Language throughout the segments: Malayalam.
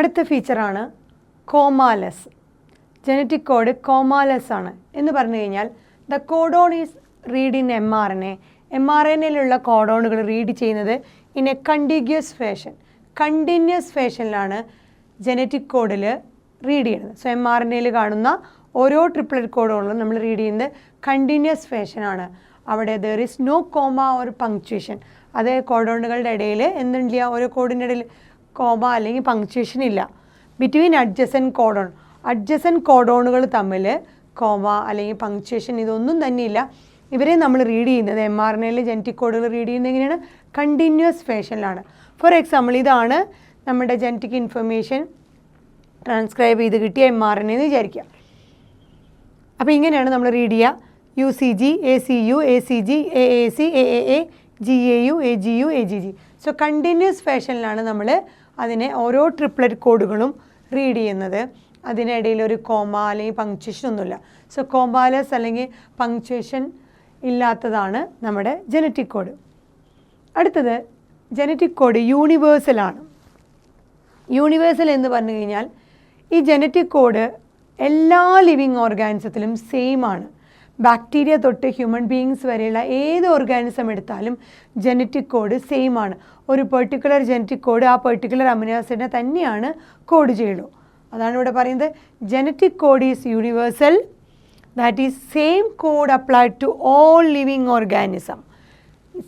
അടുത്ത ഫീച്ചറാണ് കോമാലെസ്. ജനറ്റിക് കോഡ് കോമാലെസ് ആണ് എന്ന് പറഞ്ഞു കഴിഞ്ഞാൽ the codon is read in mRNA-യിലുള്ള കോഡോണുകൾ റീഡ് ചെയ്യുന്നത് ഇൻ എ കണ്ടിന്യൂസ് ഫാഷനിലാണ് ജനറ്റിക് കോഡിൽ റീഡ് ചെയ്യുന്നത്. സോ mRNA-യിൽ കാണുന്ന ഓരോ ട്രിപ്ലറ്റ് കോഡോണുകളും നമ്മൾ റീഡ് ചെയ്യുന്നത് കണ്ടിന്യൂസ് ഫാഷനാണ്. അവിടെ there is no comma or punctuation. അതേ കോഡോണുകളുടെ ഇടയിൽ എന്തില്ല, ഓരോ കോഡിൻ്റെ ഇടയിൽ കോമ അല്ലെങ്കിൽ പങ്ക്ച്വേഷൻ ഇല്ല. ബിറ്റ്വീൻ അഡ്ജസൻ കോഡോണുകൾ തമ്മിൽ കോമ അല്ലെങ്കിൽ പങ്ക്ച്വേഷൻ ഇതൊന്നും തന്നെ ഇല്ല. ഇവരെ നമ്മൾ റീഡ് ചെയ്യുന്നത് mRNA-യിൽ ജനറ്റിക് കോഡുകൾ റീഡ് ചെയ്യുന്നത് എങ്ങനെയാണ്? കണ്ടിന്യൂസ് ഫാഷനിലാണ്. ഫോർ എക്സാമ്പിൾ, ഇതാണ് നമ്മുടെ ജനറ്റിക് ഇൻഫർമേഷൻ ട്രാൻസ്ക്രൈബ് ചെയ്ത് കിട്ടിയ mRNA എന്ന് വിചാരിക്കുക. അപ്പോൾ ഇങ്ങനെയാണ് നമ്മൾ റീഡ് ചെയ്യുക. UCG, ACU, ACG, AAC, AAA, GAU, AGU, AGG. So continuous ഫാഷനിലാണ് നമ്മൾ അതിനെ ഓരോ ട്രിപ്ലറ്റ് കോഡുകളും റീഡ് ചെയ്യുന്നത്. അതിനിടയിൽ ഒരു കോമ അല്ലെങ്കിൽ പങ്ക്ച്വേഷൻ ഒന്നുമില്ല. സോ കോമാലെസ് അല്ലെങ്കിൽ പങ്ക്ച്വേഷൻ ഇല്ലാത്തതാണ് നമ്മുടെ ജനറ്റിക് കോഡ്. അടുത്തത് ജനറ്റിക് കോഡ് യൂണിവേഴ്സലാണ്. യൂണിവേഴ്സൽ എന്ന് പറഞ്ഞു കഴിഞ്ഞാൽ ഈ ജനറ്റിക് കോഡ് എല്ലാ ലിവിങ് ഓർഗാനിസത്തിലും സെയിം ആണ്. ബാക്ടീരിയ തൊട്ട് ഹ്യൂമൻ ബീയിങ്സ് വരെയുള്ള ഏത് ഓർഗാനിസം എടുത്താലും ജനറ്റിക് കോഡ് സെയിം ആണ്. ഒരു പെർട്ടിക്കുലർ ജനറ്റിക് കോഡ് ആ പെർട്ടിക്കുലർ അമിനോ ആസിഡിനെ തന്നെയാണ് കോഡ് ചെയ്യുള്ളൂ. അതാണ് ഇവിടെ പറയുന്നത് genetic code is universal, that is same code applied to all living organism.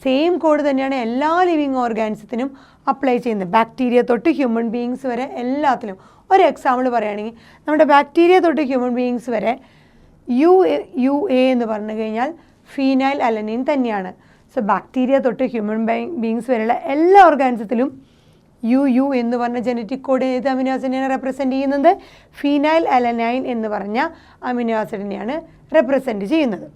Same code തന്നെയാണ് എല്ലാ ലിവിങ് ഓർഗാനിസത്തിനും അപ്ലൈ ചെയ്യുന്നത്. ബാക്ടീരിയ തൊട്ട് ഹ്യൂമൻ ബീയിങ്സ് വരെ എല്ലാത്തിലും. ഒരു എക്സാമ്പിൾ പറയുകയാണെങ്കിൽ നമ്മുടെ ബാക്ടീരിയ തൊട്ട് ഹ്യൂമൻ ബീയിങ്സ് വരെ UA എന്ന് പറഞ്ഞു കഴിഞ്ഞാൽ ഫീനൈൽ അലനിൻ തന്നെയാണ്. സോ ബാക്ടീരിയ തൊട്ട് ഹ്യൂമൻ ബീയിങ്സ് വരെയുള്ള എല്ലാ ഓർഗാനിസത്തിലും UU എന്ന് പറഞ്ഞ ജനറ്റിക് കോഡ് ഏത് അമിനോ ആസിഡിനെയാണ് റെപ്രസെൻറ്റ് ചെയ്യുന്നത്? ഫീനൈൽ അലനൈൻ എന്ന് പറഞ്ഞ അമിനോ ആസിഡിനെയാണ് റെപ്രസെൻറ്റ് ചെയ്യുന്നത്.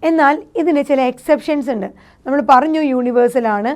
എന്നാൽ ഇതിന് ചില എക്സെപ്ഷൻസ് ഉണ്ട്. നമ്മൾ പറഞ്ഞു യൂണിവേഴ്സലാണ്.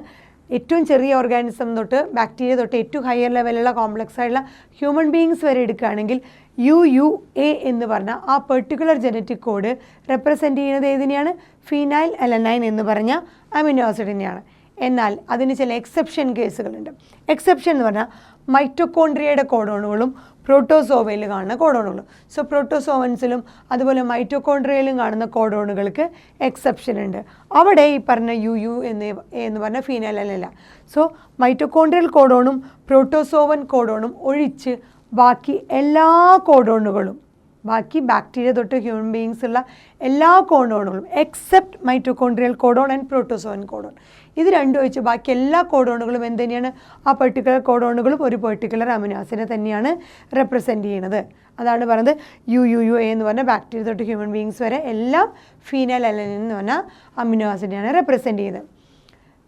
ഏറ്റവും ചെറിയ ഓർഗാനിസം തൊട്ട് ബാക്ടീരിയ തൊട്ട് ഏറ്റവും ഹയർ ലെവലുള്ള കോംപ്ലക്സ് ആയിട്ടുള്ള ഹ്യൂമൻ ബീയിങ്സ് വരെ എടുക്കുകയാണെങ്കിൽ UUA എന്ന് പറഞ്ഞ ആ പെർട്ടിക്കുലർ ജനറ്റിക് കോഡ് റെപ്രസെൻറ്റ് ചെയ്യുന്നത് ഏതിനെയാണ്? ഫീനൈൽ അലനൈൻ എന്ന് പറഞ്ഞ അമിനോ ആസിഡിനെയാണ്. എന്നാൽ അതിന് ചില എക്സെപ്ഷൻ കേസുകളുണ്ട്. എക്സെപ്ഷൻ എന്ന് പറഞ്ഞാൽ മൈറ്റോകോൺട്രിയയുടെ കോഡോണുകളും പ്രോട്ടോസോവയിൽ കാണുന്ന കോഡോണുകളും. സോ പ്രോട്ടോസോവൻസിലും അതുപോലെ മൈറ്റോകോൺട്രിയയിലും കാണുന്ന കോഡോണുകൾക്ക് എക്സെപ്ഷൻ ഉണ്ട്. അവിടെ ഈ പറഞ്ഞ UU എന്ന് പറഞ്ഞ ഫീനൈൽ അലനല്ല. സോ മൈറ്റോകോൺട്രിയൽ കോഡോണും പ്രോട്ടോസോവൻ കോഡോണും ഒഴിച്ച് ബാക്കി എല്ലാ കോഡോണുകളും, ബാക്കി ബാക്ടീരിയ തൊട്ട് ഹ്യൂമൻ ബീയിങ്സ് ഉള്ള എല്ലാ കോഡോണുകളും except mitochondrial codon and protozoan codon, ഇത് രണ്ടും ഒഴിച്ച് ബാക്കി എല്ലാ കോഡോണുകളും എന്ത് തന്നെയാണ്? ആ പെർട്ടിക്കുലർ കോഡോണുകളും ഒരു പെർട്ടിക്കുലർ അമിനോ ആസിഡിനെ തന്നെയാണ് റെപ്രസെൻറ്റ് ചെയ്യുന്നത്. അതാണ് പറയുന്നത് UUA എന്ന് പറഞ്ഞാൽ ബാക്ടീരിയ തൊട്ട് ഹ്യൂമൻ ബീയിങ്സ് വരെ എല്ലാം ഫീനൈൽ അലനിൻ എന്ന് പറഞ്ഞാൽ അമിനോ ആസിഡിനെയാണ് റെപ്രസെൻറ്റ് ചെയ്യുന്നത്.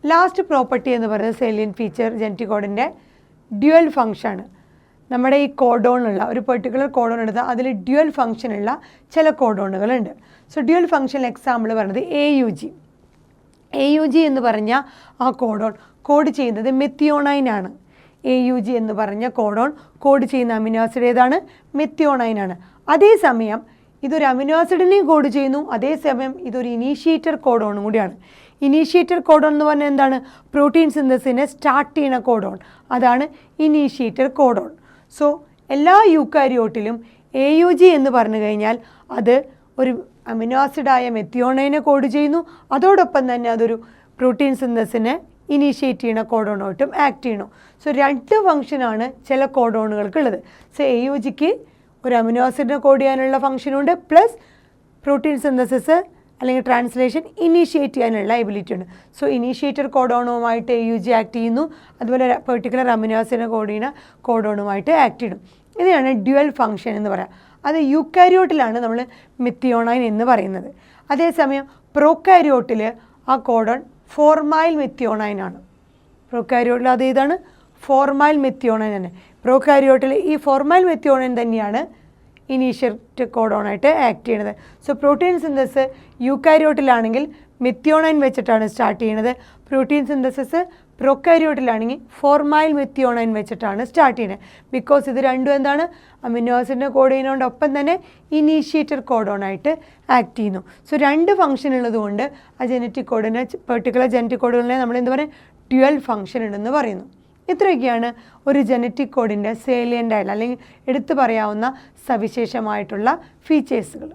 ലാസ്റ്റ് പ്രോപ്പർട്ടി എന്ന് പറയുന്നത് സെലിയൻ ഫീച്ചർ ജനറ്റിക് കോഡിൻ്റെ ഡ്യുവൽ ഫങ്ഷനാണ്. നമ്മുടെ ഈ കോഡോണുള്ള ഒരു പെർട്ടിക്കുലർ കോഡോൺ എടുത്താൽ അതിൽ ഡ്യുവൽ ഫങ്ഷനുള്ള ചില കോഡോണുകളുണ്ട്. സോ ഡ്യുവൽ ഫങ്ഷൻ എക്സാമ്പിൾ പറയുന്നത് AUG എന്ന് പറഞ്ഞ ആ കോഡോൺ കോഡ് ചെയ്യുന്നത് മെത്തിയോണൈൻ ആണ്. AUG എന്ന് പറഞ്ഞ കോഡോൺ കോഡ് ചെയ്യുന്ന അമിനോ ആസിഡ് ഏതാണ്? മെത്തിയോണൈൻ ആണ്. അതേസമയം ഇതൊരു അമിനോ ആസിഡിനെയും കോഡ് ചെയ്യുന്നു, അതേസമയം ഇതൊരു ഇനീഷ്യേറ്റർ കോഡോണും കൂടിയാണ്. ഇനീഷ്യേറ്റർ കോഡോൺ എന്ന് പറഞ്ഞാൽ എന്താണ്? പ്രോട്ടീൻ സിന്തസിനെ സ്റ്റാർട്ട് ചെയ്യുന്ന കോഡോൺ, അതാണ് ഇനീഷ്യേറ്റർ കോഡോൺ. സോ എല്ലാ യൂക്കാരിയോട്ടിലും AUG എന്ന് പറഞ്ഞു കഴിഞ്ഞാൽ അത് ഒരു അമിനോ ആസിഡായ മെത്തിയോണൈനെ കോഡ് ചെയ്യുന്നു, അതോടൊപ്പം തന്നെ അതൊരു പ്രോട്ടീൻ സിന്തസിനെ ഇനീഷ്യേറ്റ് ചെയ്യുന്ന കോഡോണായിട്ടും ആക്ട് ചെയ്യണം. സോ രണ്ട് ഫംഗ്ഷനാണ് ചില കോഡോണുകൾക്കുള്ളത്. സോ AUGക്ക് ഒരു അമിനോ ആസിഡിനെ കോഡ് ചെയ്യാനുള്ള ഫംഗ്ഷനുണ്ട്, പ്ലസ് പ്രോട്ടീൻ സിന്തസിസ് അല്ലെങ്കിൽ ട്രാൻസ്ലേഷൻ ഇനീഷ്യേറ്റ് ചെയ്യാനുള്ള എബിലിറ്റി ഉണ്ട്. സോ ഇനീഷ്യേറ്റർ കോഡോണുമായിട്ട് AUG ആക്ട് ചെയ്യുന്നു, അതുപോലെ പെർട്ടിക്കുലർ അമിനോ ആസിഡിനെ കോഡ് ചെയ്യുന്ന കോഡോണുമായിട്ട് ആക്ട് ചെയ്യണം. ഇതിനാണ് ഡ്യുവൽ ഫംഗ്ഷൻ എന്ന് പറയാം. അത് യൂക്കാരിയോട്ടിലാണ് നമ്മൾ മെത്തിയോണൈൻ എന്ന് പറയുന്നത്. അതേസമയം പ്രോക്കാരിയോട്ടിൽ ആ കോഡോൺ ഫോർമൈൽ മെത്തിയോണൈൻ ആണ്. പ്രോക്കാരിയോട്ടിൽ അത് ഏതാണ്? ഫോർമൈൽ മെത്തിയോണൈൻ തന്നെ. പ്രോക്കാരിയോട്ടിൽ ഈ ഫോർമൈൽ മെത്തിയോണൈൻ തന്നെയാണ് ഇനീഷ്യേറ്റർ കോഡോണായിട്ട് ആക്ട് ചെയ്യുന്നത്. സോ പ്രോട്ടീൻ സിന്തസിസ് യൂക്കാരിയോട്ടിലാണെങ്കിൽ മെത്തിയോണൈൻ വെച്ചിട്ടാണ് സ്റ്റാർട്ട് ചെയ്യുന്നത്. പ്രോട്ടീൻ സിന്തസിസ് പ്രൊക്കാരിയോട്ടിലാണെങ്കിൽ ഫോർമൈൽ മെത്തിയോണൈൻ വെച്ചിട്ടാണ് സ്റ്റാർട്ട് ചെയ്യുന്നത്. ബിക്കോസ് ഇത് രണ്ടും എന്താണ്? അമിനോ ആസിഡിനെ കോഡ് ചെയ്യുന്നതോടൊപ്പം തന്നെ ഇനീഷ്യേറ്റർ കോഡോണായിട്ട് ആക്ട് ചെയ്യുന്നു. സോ രണ്ട് ഫംഗ്ഷൻ ഉള്ളതുകൊണ്ട് ആ ജനറ്റിക് കോഡിനെ, പെർട്ടിക്കുലർ ജനറ്റിക് കോഡുകളിനെ നമ്മൾ എന്ത് പറയും? ഡ്യുവൽ ഫംഗ്ഷൻ ഉണ്ടെന്ന് പറയുന്നു. ഇത്രയൊക്കെയാണ് ഒരു ജനറ്റിക് കോഡിൻ്റെ സേലിയൻ്റ് ആയിട്ടുള്ള അല്ലെങ്കിൽ എടുത്തു പറയാവുന്ന സവിശേഷമായിട്ടുള്ള ഫീച്ചേഴ്സുകൾ.